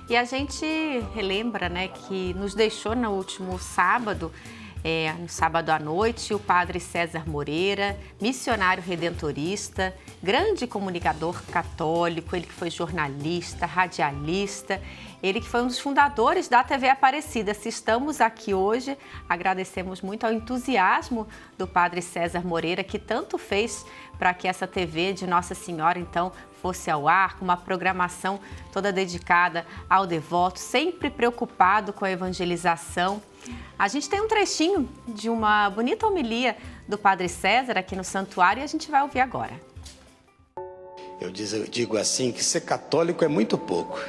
E a gente relembra, né, que nos deixou no último sábado, no sábado à noite, o padre César Moreira, missionário redentorista, grande comunicador católico, ele que foi jornalista, radialista, ele que foi um dos fundadores da TV Aparecida. Se estamos aqui hoje, agradecemos muito ao entusiasmo do padre César Moreira, que tanto fez para que essa TV de Nossa Senhora, então, fosse ao ar, com uma programação toda dedicada ao devoto, sempre preocupado com a evangelização. A gente tem um trechinho de uma bonita homilia do Padre César aqui no santuário e a gente vai ouvir agora. Eu digo assim que ser católico é muito pouco.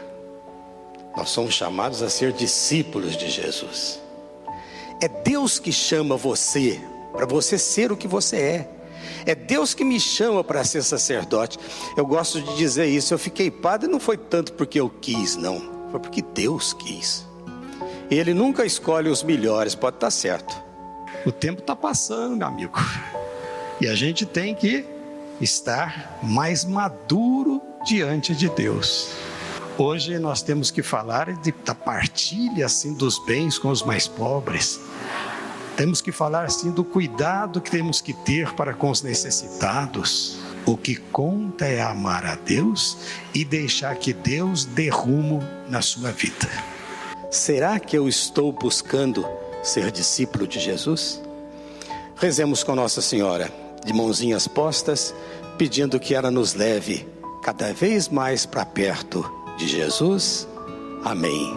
Nós somos chamados a ser discípulos de Jesus. É Deus que chama você, para você ser o que você é. É Deus que me chama para ser sacerdote. Eu gosto de dizer isso. Eu fiquei padre não foi tanto porque eu quis, não. Foi porque Deus quis. Ele nunca escolhe os melhores, pode estar certo. O tempo está passando, meu amigo. E a gente tem que estar mais maduro diante de Deus. Hoje nós temos que falar da partilha assim, dos bens com os mais pobres. Temos que falar assim do cuidado que temos que ter para com os necessitados. O que conta é amar a Deus e deixar que Deus dê rumo na sua vida. Será que eu estou buscando ser discípulo de Jesus? Rezemos com Nossa Senhora, de mãozinhas postas, pedindo que ela nos leve cada vez mais para perto de Jesus. Amém.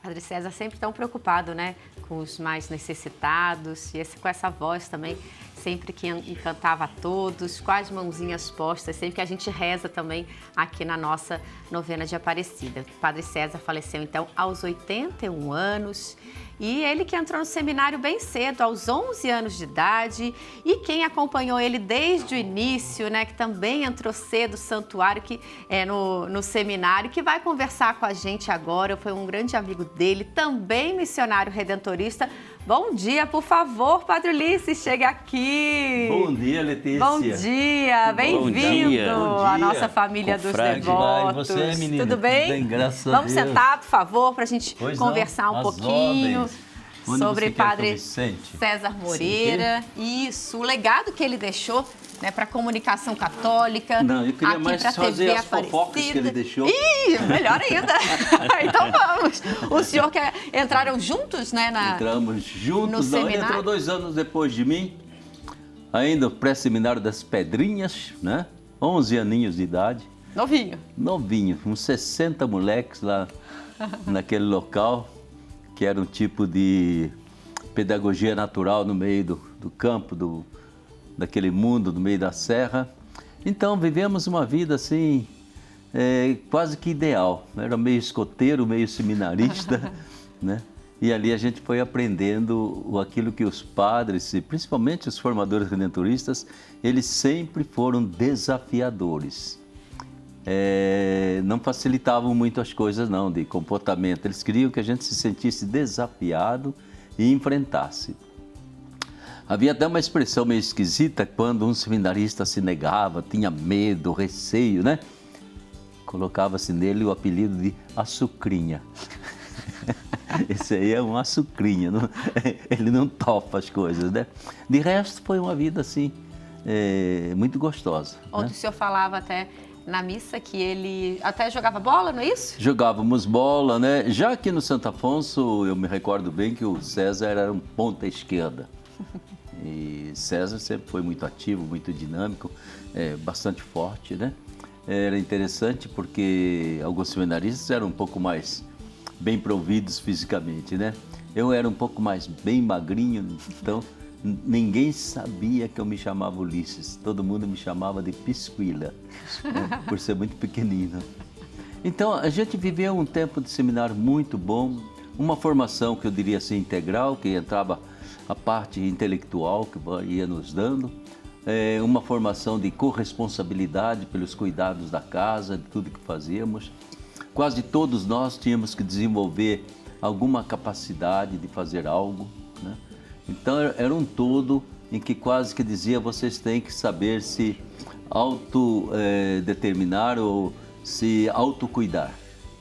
Padre César sempre tão preocupado, né, com os mais necessitados, e com essa voz também, sempre que encantava a todos, com as mãozinhas postas, sempre que a gente reza também aqui na nossa novena de Aparecida. O Padre César faleceu então aos 81 anos, e ele que entrou no seminário bem cedo, aos 11 anos de idade, e quem acompanhou ele desde o início, né, que também entrou cedo no santuário, que é no seminário, que vai conversar com a gente agora, foi um grande amigo dele, também missionário redentorista. Bom dia, por favor, Padre Ulisses, chega aqui. Bom dia, Letícia. Bom dia, bem-vindo à nossa família dos devotos. Você, menina? Tudo bem? Bem, graças a Deus. Vamos sentar, por favor, para a gente conversar um pouquinho sobre Padre César Moreira. Isso, o legado que ele deixou, né, para a comunicação católica. Não, eu queria aqui mais fazer as fofocas que ele deixou. Ih, melhor ainda. Então vamos. O senhor que entraram juntos, né? Entramos juntos. No seminário. Ele entrou 2 anos depois de mim, ainda o pré-seminário das Pedrinhas, né? 11 aninhos de idade. Novinho, uns 60 moleques lá naquele local, que era um tipo de pedagogia natural no meio do campo, daquele mundo, no meio da serra. Então, vivemos uma vida assim, quase que ideal. Era meio escoteiro, meio seminarista, né? E ali a gente foi aprendendo aquilo que os padres, e principalmente os formadores redentoristas, eles sempre foram desafiadores. Não facilitavam muito as coisas não, de comportamento. Eles queriam que a gente se sentisse desafiado e enfrentasse. Havia até uma expressão meio esquisita quando um seminarista se negava, tinha medo, receio, né? Colocava-se nele o apelido de açucrinha. Esse aí é um açucrinha, ele não topa as coisas, né? De resto, foi uma vida assim, muito gostosa. Ontem, né? O senhor falava até na missa que ele até jogava bola, não é isso? Jogávamos bola, né? Já aqui no Santo Afonso, eu me recordo bem que o César era um ponta esquerda. E César sempre foi muito ativo, muito dinâmico, bastante forte, né? Era interessante porque alguns seminaristas eram um pouco mais bem providos fisicamente, né? Eu era um pouco mais bem magrinho, então ninguém sabia que eu me chamava Ulisses. Todo mundo me chamava de Pisquila, por ser muito pequenino. Então, a gente viveu um tempo de seminário muito bom, uma formação que eu diria assim integral, que entrava a parte intelectual que ia nos dando, uma formação de corresponsabilidade pelos cuidados da casa, de tudo que fazíamos. Quase todos nós tínhamos que desenvolver alguma capacidade de fazer algo, né? Então era um todo em que quase que dizia vocês têm que saber se autodeterminar ou se autocuidar,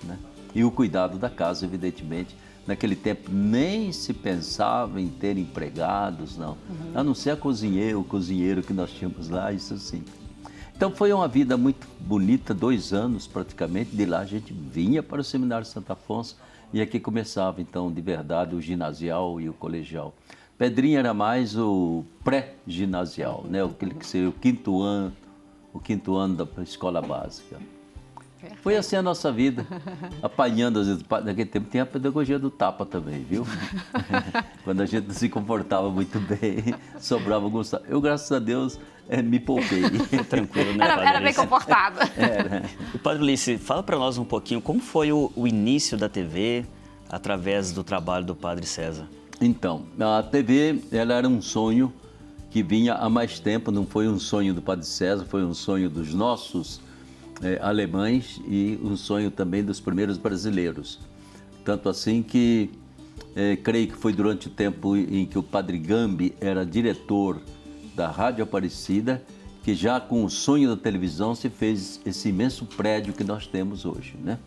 né? E o cuidado da casa, evidentemente. Naquele tempo nem se pensava em ter empregados, não. A não ser o cozinheiro que nós tínhamos lá, isso sim. Então foi uma vida muito bonita, 2 anos praticamente. De lá a gente vinha para o Seminário Santo Afonso e aqui começava então de verdade o ginasial e o colegial. Pedrinha era mais o pré-ginasial, né? Aquele que seria o quinto ano da escola básica. Perfeito. Foi assim a nossa vida, apanhando às vezes. Naquele tempo tinha a pedagogia do tapa também, viu? Quando a gente não se comportava muito bem, sobrava alguns tapas. Eu, graças a Deus, me poupei. Tranquilo, né, Era bem comportado. Era. E Padre Ulisses, fala para nós um pouquinho como foi o início da TV através do trabalho do Padre César. Então, a TV ela era um sonho que vinha há mais tempo, não foi um sonho do Padre César, foi um sonho dos nossos alemães e um sonho também dos primeiros brasileiros. Tanto assim que creio que foi durante o tempo em que o Padre Gambi era diretor da Rádio Aparecida, que já com o sonho da televisão se fez esse imenso prédio que nós temos hoje, né?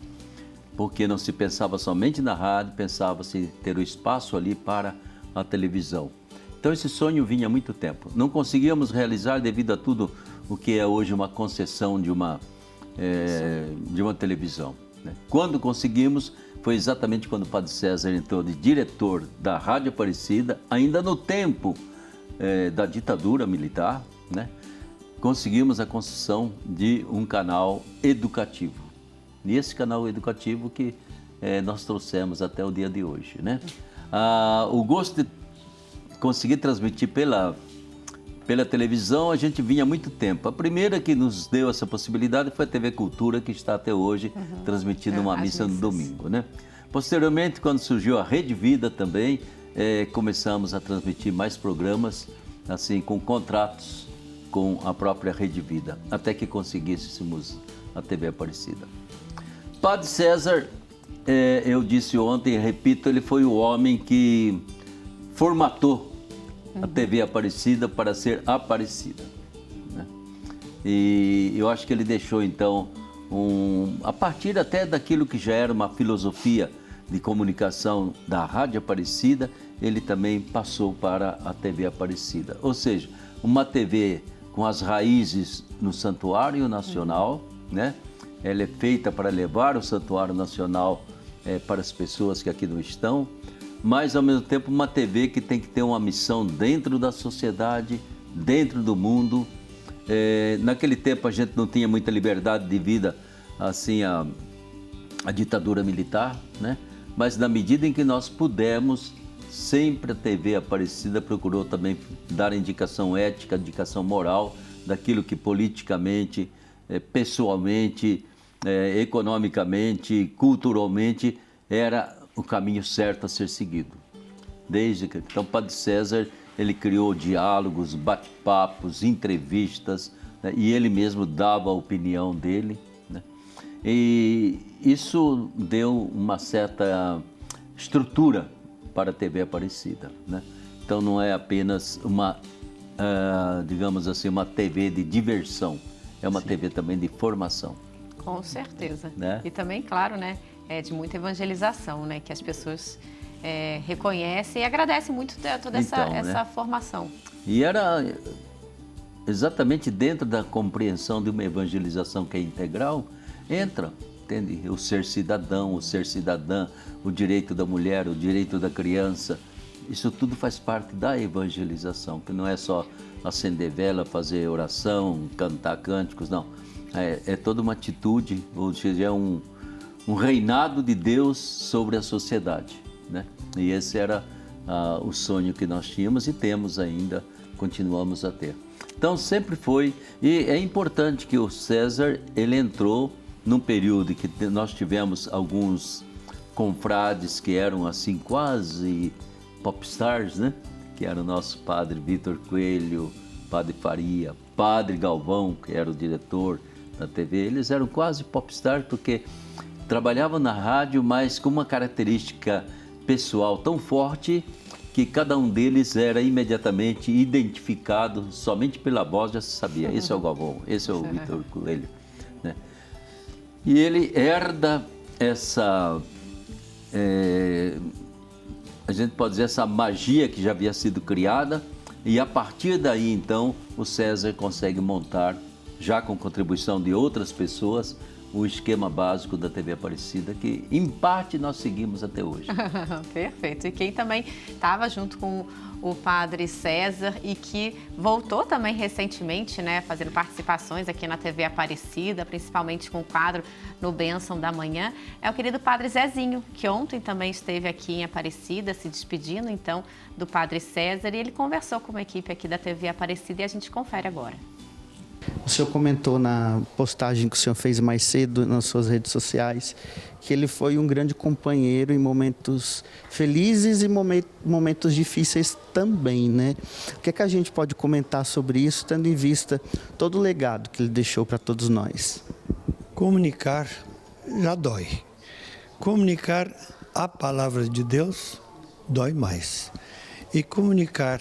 Porque não se pensava somente na rádio, pensava-se ter o espaço ali para a televisão. Então esse sonho vinha há muito tempo. Não conseguíamos realizar devido a tudo o que é hoje uma concessão de uma televisão, né? Quando conseguimos, foi exatamente quando o Padre César entrou de diretor da Rádio Aparecida, ainda no tempo da ditadura militar, né? Conseguimos a concessão de um canal educativo. E esse canal educativo que nós trouxemos até o dia de hoje, né? O gosto de conseguir transmitir pela televisão, a gente vinha há muito tempo. A primeira que nos deu essa possibilidade foi a TV Cultura, que está até hoje transmitindo uma missa no domingo, né? Posteriormente, quando surgiu a Rede Vida também, começamos a transmitir mais programas, assim, com contratos com a própria Rede Vida, até que conseguíssemos a TV Aparecida. Padre César, eu disse ontem e repito, ele foi o homem que formatou a TV Aparecida para ser Aparecida, né? E eu acho que ele deixou então, a partir até daquilo que já era uma filosofia de comunicação da Rádio Aparecida, ele também passou para a TV Aparecida. Ou seja, uma TV com as raízes no Santuário Nacional, né? Ela é feita para levar o Santuário Nacional para as pessoas que aqui não estão, mas ao mesmo tempo uma TV que tem que ter uma missão dentro da sociedade, dentro do mundo. Naquele tempo a gente não tinha muita liberdade de vida, assim, a ditadura militar, né? Mas na medida em que nós pudemos, sempre a TV Aparecida procurou também dar indicação ética, indicação moral, daquilo que politicamente, pessoalmente, economicamente, culturalmente, era o caminho certo a ser seguido. Então, Padre César, ele criou diálogos, bate-papos, entrevistas, né? E ele mesmo dava a opinião dele, né? E isso deu uma certa estrutura para a TV Aparecida, né? Então, não é apenas uma, digamos assim, uma TV de diversão, é uma TV também de formação. Com certeza. Né? E também, claro, né, de muita evangelização, né, que as pessoas reconhecem e agradecem muito toda essa formação. E era exatamente dentro da compreensão de uma evangelização que é integral, entra, entende? O ser cidadão, o ser cidadã, o direito da mulher, o direito da criança. Isso tudo faz parte da evangelização, que não é só acender vela, fazer oração, cantar cânticos, não. É toda uma atitude, ou seja, é um reinado de Deus sobre a sociedade, né? E esse era o sonho que nós tínhamos e temos ainda, continuamos a ter. Então sempre foi, e é importante que o César, ele entrou num período que nós tivemos alguns confrades que eram assim quase popstars, né? Que era o nosso padre Vitor Coelho, padre Faria, padre Galvão, que era o diretor da TV. Eles eram quase popstars porque trabalhavam na rádio, mas com uma característica pessoal tão forte que cada um deles era imediatamente identificado, somente pela voz já se sabia, esse é o Galvão, esse é o Vitor Coelho, né? E ele herda essa, a gente pode dizer, essa magia que já havia sido criada, e a partir daí, então, o César consegue montar, já com contribuição de outras pessoas, o esquema básico da TV Aparecida, que em parte nós seguimos até hoje. Perfeito. E quem também estava junto com o Padre César e que voltou também recentemente, né, fazendo participações aqui na TV Aparecida, principalmente com o quadro no Bênção da Manhã, é o querido Padre Zezinho, que ontem também esteve aqui em Aparecida, se despedindo então do Padre César, e ele conversou com uma equipe aqui da TV Aparecida e a gente confere agora. O senhor comentou na postagem que o senhor fez mais cedo nas suas redes sociais que ele foi um grande companheiro em momentos felizes e momentos difíceis também, né? O que é que a gente pode comentar sobre isso, tendo em vista todo o legado que ele deixou para todos nós? Comunicar já dói. Comunicar a palavra de Deus dói mais. E comunicar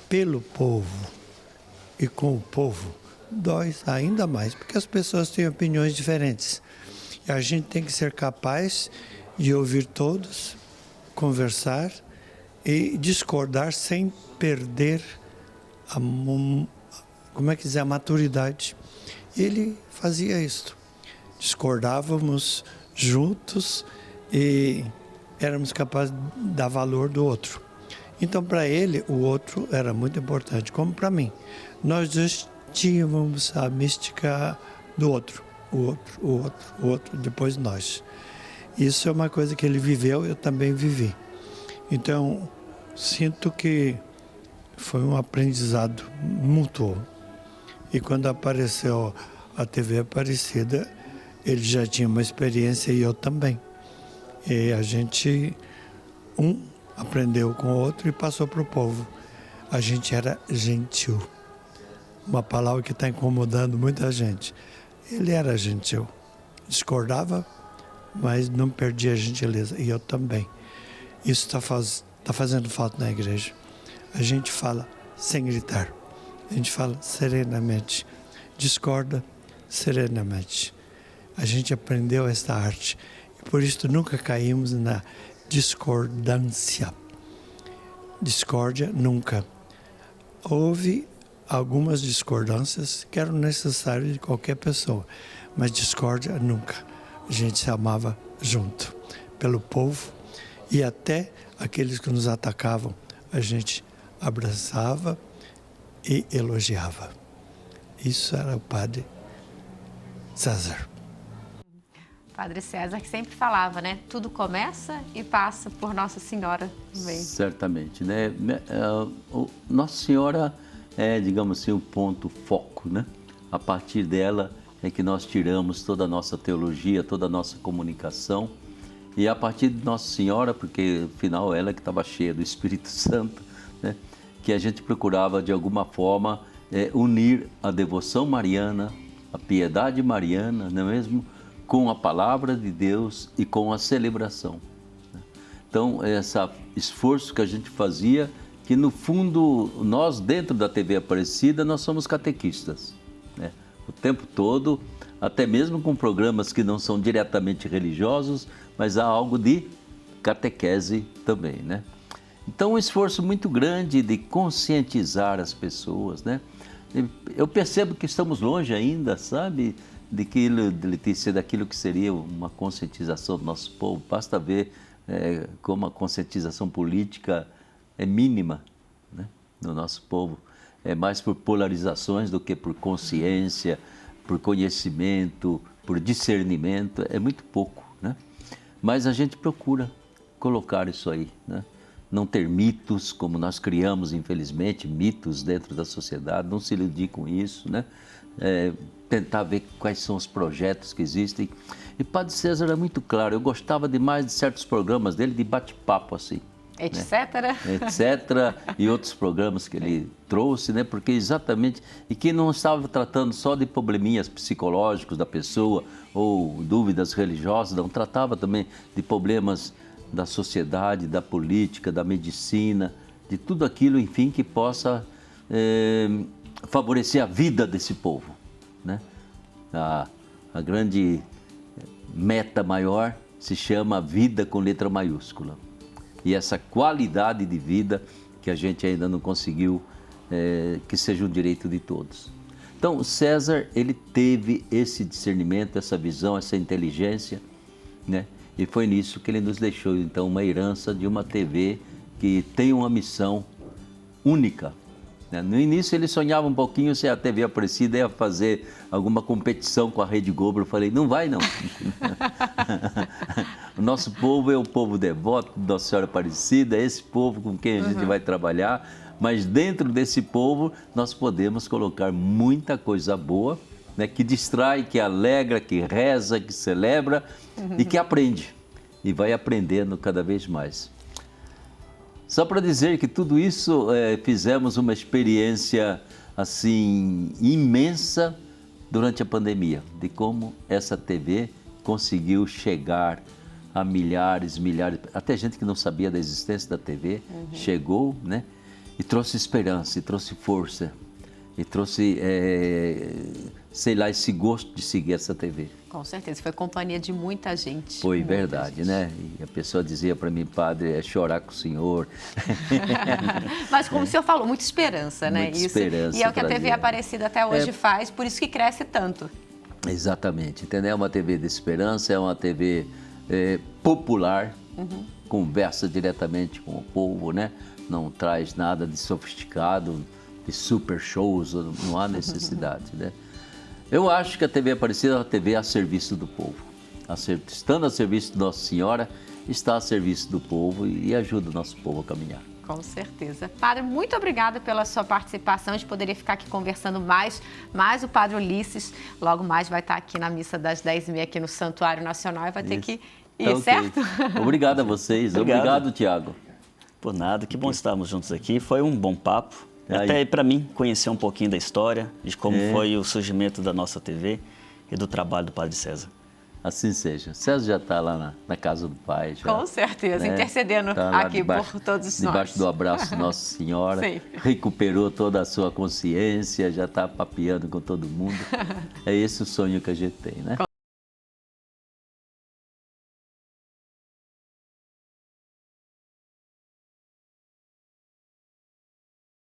pelo povo e com o povo dói ainda mais, porque as pessoas têm opiniões diferentes. E a gente tem que ser capaz de ouvir todos, conversar e discordar sem perder a maturidade. Ele fazia isso. Discordávamos juntos e éramos capazes de dar valor do outro. Então, para ele, o outro era muito importante, como para mim. Nós dois tínhamos a mística do outro, o outro, depois nós. Isso é uma coisa que ele viveu, eu também vivi. Então, sinto que foi um aprendizado mútuo. E quando apareceu a TV Aparecida, ele já tinha uma experiência e eu também. E a gente, aprendeu com o outro e passou para o povo. A gente era gentil. Uma palavra que está incomodando muita gente. Ele era gentil. Discordava, mas não perdia a gentileza. E eu também. Isso está fazendo falta na igreja. A gente fala sem gritar. A gente fala serenamente. Discorda serenamente. A gente aprendeu esta arte. E por isso nunca caímos na discordância. Discórdia, nunca. Houve algumas discordâncias que eram necessárias de qualquer pessoa, mas discórdia nunca. A gente se amava junto, pelo povo, e até aqueles que nos atacavam, a gente abraçava e elogiava. Isso era o Padre César. Padre César que sempre falava, né? Tudo começa e passa por Nossa Senhora também. Certamente, né? Nossa Senhora é, digamos assim, o ponto foco, né? A partir dela é que nós tiramos toda a nossa teologia, toda a nossa comunicação. E a partir de Nossa Senhora, porque afinal ela que estava cheia do Espírito Santo, né? Que a gente procurava de alguma forma unir a devoção mariana, a piedade mariana, não é mesmo? Com a palavra de Deus e com a celebração. Então, esse esforço que a gente fazia, que no fundo, nós dentro da TV Aparecida, nós somos catequistas, né? O tempo todo, até mesmo com programas que não são diretamente religiosos, mas há algo de catequese também, né? Então, um esforço muito grande de conscientizar as pessoas, né? Eu percebo que estamos longe ainda, sabe, Letícia, daquilo que seria uma conscientização do nosso povo. Basta ver como a conscientização política é mínima, né, no nosso povo. É mais por polarizações do que por consciência, por conhecimento, por discernimento. É muito pouco, né? Mas a gente procura colocar isso aí, né? Não ter mitos, como nós criamos, infelizmente, mitos dentro da sociedade, não se iludir com isso, né? Tentar ver quais são os projetos que existem. E Padre César era muito claro, eu gostava demais de certos programas dele, de bate-papo assim. Etc. Né? Etc. E outros programas que ele trouxe, né? Porque exatamente, e que não estava tratando só de probleminhas psicológicos da pessoa ou dúvidas religiosas, não, tratava também de problemas da sociedade, da política, da medicina, de tudo aquilo, enfim, que possa favorecer a vida desse povo, né? A grande meta maior se chama vida com letra maiúscula. E essa qualidade de vida que a gente ainda não conseguiu que seja um direito de todos. Então, o César, ele teve esse discernimento, essa visão, essa inteligência, né? E foi nisso que ele nos deixou, então, uma herança de uma TV que tem uma missão única. No início ele sonhava um pouquinho se a TV Aparecida ia fazer alguma competição com a Rede Globo. Eu falei, não vai não. O nosso povo é o povo devoto de Nossa Senhora Aparecida, é esse povo com quem a gente vai trabalhar. Mas dentro desse povo nós podemos colocar muita coisa boa, né, que distrai, que alegra, que reza, que celebra e que aprende. E vai aprendendo cada vez mais. Só para dizer que tudo isso fizemos uma experiência assim imensa durante a pandemia, de como essa TV conseguiu chegar a milhares, até gente que não sabia da existência da TV, chegou, né? E trouxe esperança, e trouxe força, e trouxe, sei lá, esse gosto de seguir essa TV. Com certeza, foi companhia de muita gente. Foi muita verdade, gente. né? E a pessoa dizia para mim, padre, é chorar com o senhor. Mas como o senhor falou, muita esperança, né? Muita esperança. E é o que a TV trazia. Aparecida até hoje faz, por isso que cresce tanto. Exatamente, entendeu? É uma TV de esperança, é uma TV popular, conversa diretamente com o povo, né? Não traz nada de sofisticado, de super shows, não há necessidade, né? Eu acho que a TV Aparecida é uma TV a serviço do povo. Estando a serviço de Nossa Senhora, está a serviço do povo e ajuda o nosso povo a caminhar. Com certeza. Padre, muito obrigada pela sua participação. A gente poderia ficar aqui conversando mais, mas o Padre Ulisses logo mais vai estar aqui na missa das 10h30 aqui no Santuário Nacional e vai ter que ir, Tá, certo? Okay. Obrigado a vocês. Obrigado, Tiago. Por nada, que bom estarmos juntos aqui. Foi um bom papo. Até para mim conhecer um pouquinho da história, de como foi o surgimento da nossa TV e do trabalho do Padre César. Assim seja. César já está lá na casa do Pai. Já, com certeza, né? Intercedendo tá aqui por todos nós. Debaixo do abraço de Nossa Senhora. Recuperou toda a sua consciência, já está papeando com todo mundo. É esse o sonho que a gente tem, né?